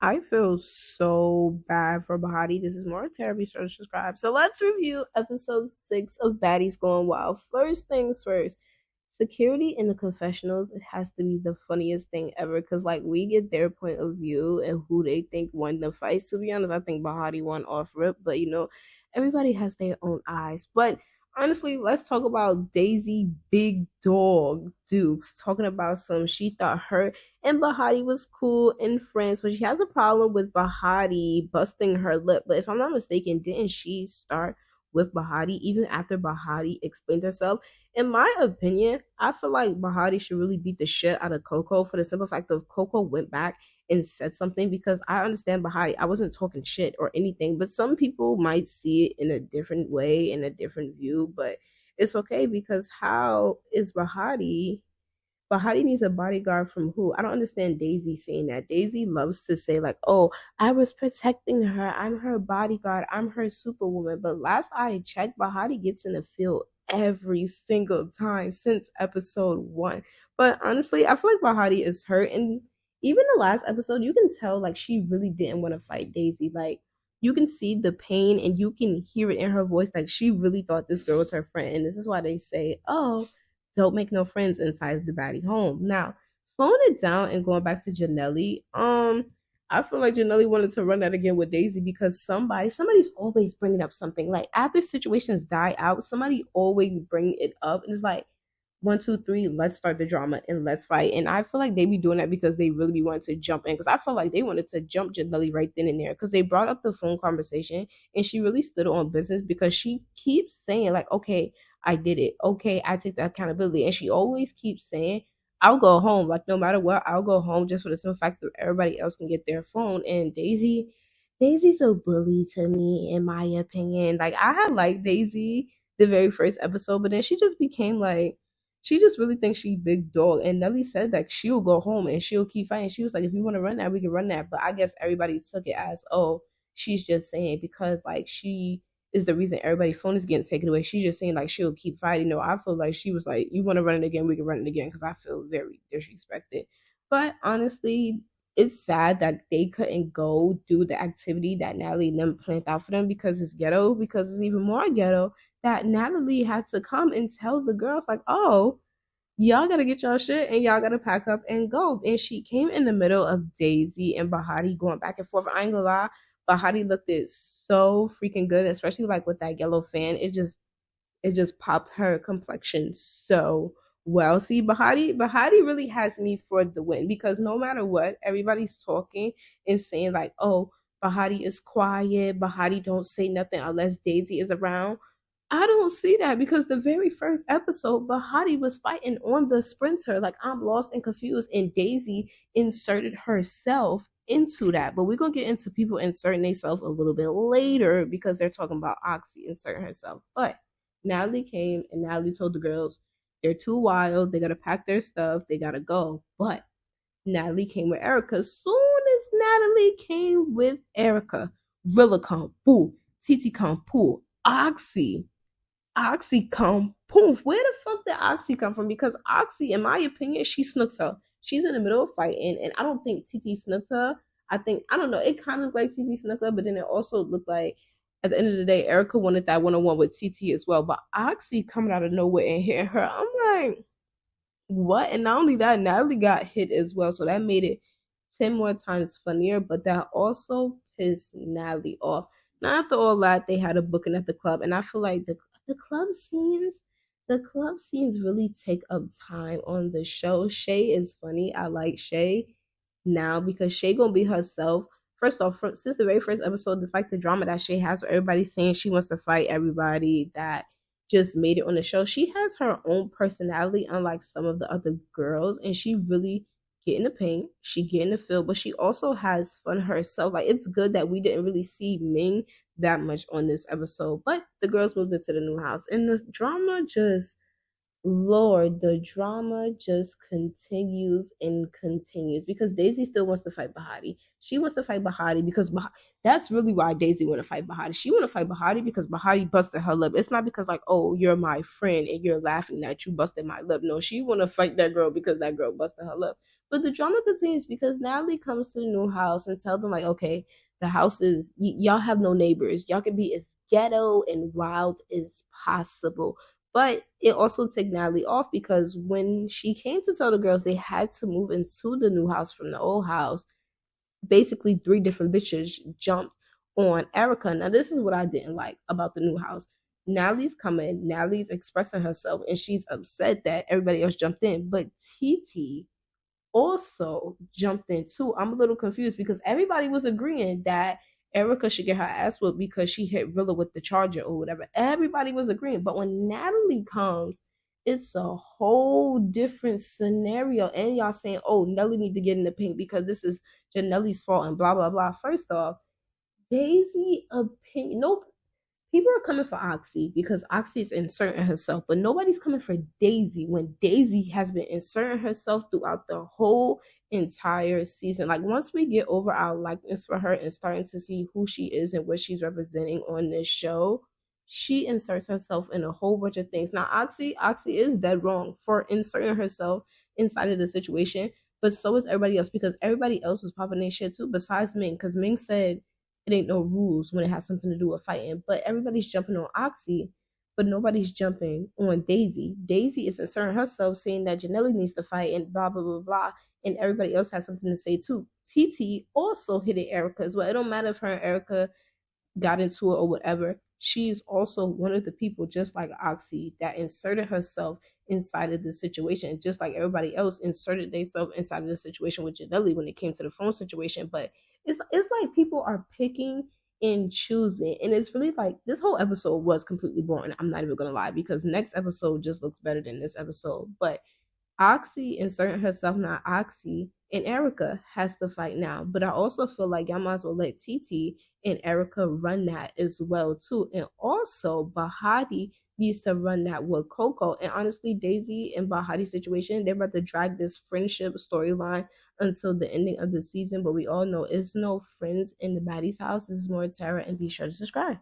I feel so bad for Bahati. This is more Terra. Be sure to subscribe. So let's review episode 6 of Baddies Going Wild. First things first, security in the confessionals. It has to be the funniest thing ever because, like, we get their point of view and who they think won the fight. To be honest, I think Bahati won off rip, but everybody has their own eyes. But honestly, let's talk about Daisy Big Dog Dukes talking about some she thought her and Bahati was cool and friends, but she has a problem with Bahati busting her lip. But if I'm not mistaken, didn't she start with Bahati even after Bahati explained herself? In my opinion, I feel like Bahati should really beat the shit out of Coco for the simple fact of Coco went back and said something because I understand Bahati. I wasn't talking shit or anything, but some people might see it in a different way, in a different view, but it's okay because how is Bahati but Heidi needs a bodyguard from who? I don't understand Daisy saying that. Daisy loves to say, like, oh, I was protecting her. I'm her bodyguard. I'm her superwoman. But last I checked, Bahati gets in the field every single time since episode 1. But honestly, I feel like Bahati is hurt. And even the last episode, you can tell, like, she really didn't want to fight Daisy. Like, you can see the pain and you can hear it in her voice. Like, she really thought this girl was her friend. And this is why they say, oh, don't make no friends inside the baddie home. Now, slowing it down and going back to Janelli, I feel like Janelli wanted to run that again with Daisy because somebody's always bringing up something. Like after situations die out, somebody always bring it up, and it's like 1, 2, 3, let's start the drama and let's fight. And I feel like they be doing that because they really be wanting to jump in. Because I feel like they wanted to jump Janelli right then and there because they brought up the phone conversation and she really stood on business because she keeps saying like, okay, I did it. Okay, I take the accountability. And she always keeps saying, I'll go home. Like no matter what, I'll go home just for the simple fact that everybody else can get their phone. And Daisy's a bully to me, in my opinion. Like I had liked Daisy the very first episode, but then she just became like she just really thinks she big dog. And Nelly said that she'll go home and she'll keep fighting. She was like, if you want to run that, we can run that. But I guess everybody took it as, oh, she's just saying because like she is the reason everybody's phone is getting taken away. She's just saying like she'll keep fighting. No, I feel like she was like, you want to run it again, we can run it again because I feel very disrespected. But honestly, it's sad that they couldn't go do the activity that Natalie and them planned out for them because it's ghetto, because it's even more ghetto that Natalie had to come and tell the girls like, oh, y'all gotta get y'all shit and y'all gotta pack up and go. And she came in the middle of Daisy and Bahati going back and forth. I ain't gonna lie, Bahati looked it so freaking good, especially like with that yellow fan. It just popped her complexion so well. See, Bahati really has me for the win because no matter what, everybody's talking and saying like, "Oh, Bahati is quiet. Bahati don't say nothing unless Daisy is around." I don't see that because the very first episode, Bahati was fighting on the sprinter. Like I'm lost and confused, and Daisy inserted herself into that. But we're gonna get into people inserting themselves a little bit later because they're talking about Oxy inserting herself. But Natalie came and Natalie told the girls they're too wild. They gotta pack their stuff. They gotta go. But Natalie came with Erica. Soon as Natalie came with Erica, Rilla come, boo, Titi come, poo, Oxy come, poof. Where the fuck did Oxy come from? Because Oxy, in my opinion, she snooks her. She's in the middle of fighting, and I don't think TT snooked her. I don't know. It kind of looked like TT snooked her, but then it also looked like at the end of the day, Erica wanted that 1-on-1 with TT as well. But Oxy coming out of nowhere and hitting her, I'm like, what? And not only that, Natalie got hit as well, so that made it 10 more times funnier, but that also pissed Natalie off. Now, after all that, they had a booking at the club, and I feel like the club scenes, the club scenes really take up time on the show. Shay is funny. I like Shay now because Shay gonna be herself. First off, since the very first episode, despite the drama that Shay has, where everybody's saying she wants to fight everybody that just made it on the show, she has her own personality, unlike some of the other girls, and she really get in the paint, she get in the field, but she also has fun herself. Like it's good that we didn't really see Ming that much on this episode, but the girls moved into the new house, and the drama just, Lord, the drama just continues and continues because Daisy still wants to fight Bahati. She wants to fight Bahati because that's really why Daisy want to fight Bahati. She want to fight Bahati because Bahati busted her lip. It's not because like, oh, you're my friend and you're laughing that you busted my lip. No, she want to fight that girl because that girl busted her lip. But the drama continues because Natalie comes to the new house and tell them like, okay, the house is y'all have no neighbors. Y'all can be as ghetto and wild as possible. But it also took Natalie off because when she came to tell the girls they had to move into the new house from the old house, basically three different bitches jumped on Erica. Now, this is what I didn't like about the new house. Natalie's coming, Natalie's expressing herself, and she's upset that everybody else jumped in. But Titi also jumped in too. I'm a little confused because everybody was agreeing that Erica should get her ass whooped because she hit Rilla with the charger or whatever. Everybody was agreeing. But when Natalie comes, it's a whole different scenario. And y'all saying, oh, Nelly need to get in the paint because this is Janelle's fault and blah, blah, blah. First off, Daisy opinion. Nope. People are coming for Oxy because Oxy is inserting herself, but nobody's coming for Daisy when Daisy has been inserting herself throughout the whole entire season. Like once we get over our likeness for her and starting to see who she is and what she's representing on this show, she inserts herself in a whole bunch of things. Now Oxy is dead wrong for inserting herself inside of the situation, but so is everybody else because everybody else was popping their shit too, besides Ming, because Ming said it ain't no rules when it has something to do with fighting. But everybody's jumping on Oxy, but nobody's jumping on Daisy. Daisy is inserting herself, saying that Janelle needs to fight and blah blah blah blah, and everybody else has something to say too. TT also hit at Erica as well. It don't matter if her and Erica got into it or whatever. She's also one of the people, just like Oxy, that inserted herself inside of the situation, just like everybody else inserted themselves inside of the situation with Janelle when it came to the phone situation. But it's like people are picking and choosing, and it's really like this whole episode was completely boring. I'm not even gonna lie because next episode just looks better than this episode, but Oxy inserting herself, not Oxy, and Erica has to fight now. But I also feel like y'all might as well let Titi and Erica run that as well too. And also Bahati needs to run that with Coco. And honestly, Daisy and Bahati situation, they're about to drag this friendship storyline until the ending of the season. But we all know it's no friends in the Baddies house. This is more Terra, and be sure to subscribe.